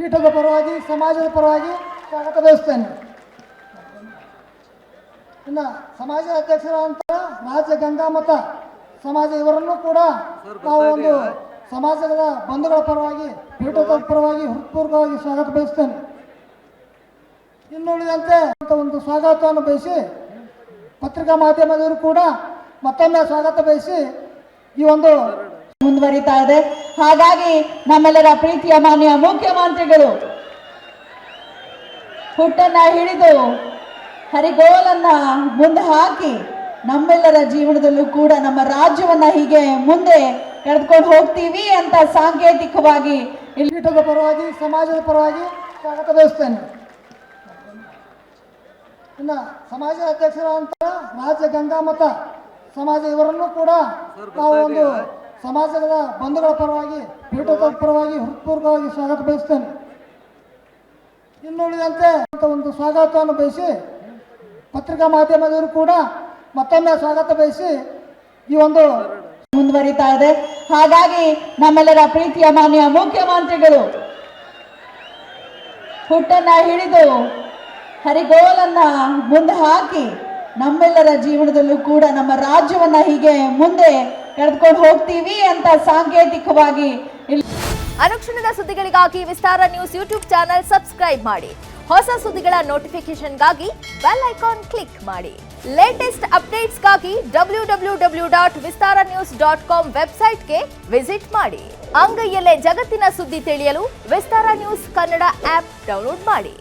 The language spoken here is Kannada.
ಪೀಠದ ಪರವಾಗಿ ಸಮಾಜದ ಪರವಾಗಿ ಸ್ವಾಗತ ಬಯಸ್ತೇನೆ. ಇನ್ನು ಸಮಾಜದ ಅಧ್ಯಕ್ಷರಾದಂಥ ರಾಜ್ಯ ಗಂಗಾಮತ ಸಮಾಜ ಇವರನ್ನು ಕೂಡ ನಾವು ಒಂದು ಸಮಾಜದ ಬಂಧುಗಳ ಪರವಾಗಿ ಪೀಠದ ಪರವಾಗಿ ಹೃತ್ಪೂರ್ವಕವಾಗಿ ಸ್ವಾಗತ ಬಯಸ್ತೇನೆ. ಇನ್ನುಳಿದಂತೆ ಒಂದು ಸ್ವಾಗತವನ್ನು ಬಯಸಿ ಪತ್ರಿಕಾ ಮಾಧ್ಯಮದವರು ಕೂಡ ಮತ್ತೊಮ್ಮೆ ಸ್ವಾಗತ ಬಯಸಿ ಈ ಒಂದು ಮುಂದುವರಿತಾ ಇದೆ. ಹಾಗಾಗಿ ನಮ್ಮೆಲ್ಲರ ಪ್ರೀತಿಯ ಮಾನ್ಯ ಮುಖ್ಯಮಂತ್ರಿಗಳು ಹುಟ್ಟನ್ನ ಹಿಡಿದು ಹರಿಗೋಲನ್ನ ಮುಂದೆ ಹಾಕಿ ನಮ್ಮೆಲ್ಲರ ಜೀವನದಲ್ಲೂ ಕೂಡ ನಮ್ಮ ರಾಜ್ಯವನ್ನ ಹೀಗೆ ಮುಂದೆ ಕರೆದುಕೊಂಡು ಹೋಗ್ತೀವಿ ಅಂತ ಸಾಂಕೇತಿಕವಾಗಿ ಇಲ್ಲಿ ಪೀಠದ ಪರವಾಗಿ ಸಮಾಜದ ಪರವಾಗಿ ಸ್ವಾಗತ ಬಯಸ್ತೇನೆ. ಇನ್ನು ಸಮಾಜದ ಅಧ್ಯಕ್ಷರಾದಂಥ ರಾಜ್ಯ ಗಂಗಾಮತ ಸಮಾಜ ಇವರನ್ನು ಕೂಡ ನಾವು ಒಂದು ಸಮಾಜದ ಬಂಧುಗಳ ಪರವಾಗಿ ಪೀಠದ ಪರವಾಗಿ ಹೃತ್ಪೂರ್ವಕವಾಗಿ ಸ್ವಾಗತ ಬಯಸ್ತೇನೆ. ಇನ್ನುಳಿದಂತೆ ಒಂದು ಸ್ವಾಗತವನ್ನು ಬಯಸಿ ಪತ್ರಿಕಾ ಮಾಧ್ಯಮದವರು ಕೂಡ ಮತ್ತೊಮ್ಮೆ ಸ್ವಾಗತ ಬಯಸಿ ಈ ಒಂದು ಮುಂದುವರಿತಾ ಇದೆ. ಹಾಗಾಗಿ ನಮ್ಮೆಲ್ಲರ ಪ್ರೀತಿಯ ಮಾನ್ಯ ಮುಖ್ಯಮಂತ್ರಿಗಳು ಹುಟ್ಟನ್ನ ಹಿಡಿದು ಹರಿಗೋಲನ್ನ ಮುಂದೆ ಹಾಕಿ ನಮ್ಮೆಲ್ಲರ ಜೀವನದಲ್ಲೂ ಕೂಡ ನಮ್ಮ ರಾಜ್ಯವನ್ನ ಹೀಗೆ ಮುಂದೆ ಕರೆದುಕೊಂಡು ಹೋಗ್ತೀವಿ ಅಂತ ಸಾಂಕೇತಿಕವಾಗಿ ಅನುಕ್ಷಣದ ಸುದ್ದಿಗಳಿಗಾಗಿ ವಿಸ್ತಾರ ನ್ಯೂಸ್ ಯೂಟ್ಯೂಬ್ ಚಾನೆಲ್ ಸಬ್ಸ್ಕ್ರೈಬ್ ಮಾಡಿ. ಹೊಸ ಸುದ್ದಿಗಳ ನೋಟಿಫಿಕೇಶನ್ಗಾಗಿ ಬೆಲ್ ಐಕಾನ್ ಕ್ಲಿಕ್ ಮಾಡಿ. ಲೇಟೆಸ್ಟ್ ಅಪ್ಡೇಟ್ಸ್ಗಾಗಿ www.vistaranews.com ವೆಬ್ಸೈಟ್ಗೆ ವಿಸಿಟ್ ಮಾಡಿ. ಅಂಗೈಯಲ್ಲೇ ಜಗತ್ತಿನ ಸುದ್ದಿ ತಿಳಿಯಲು ವಿಸ್ತಾರ ನ್ಯೂಸ್ ಕನ್ನಡ ಆಪ್ ಡೌನ್ಲೋಡ್ ಮಾಡಿ.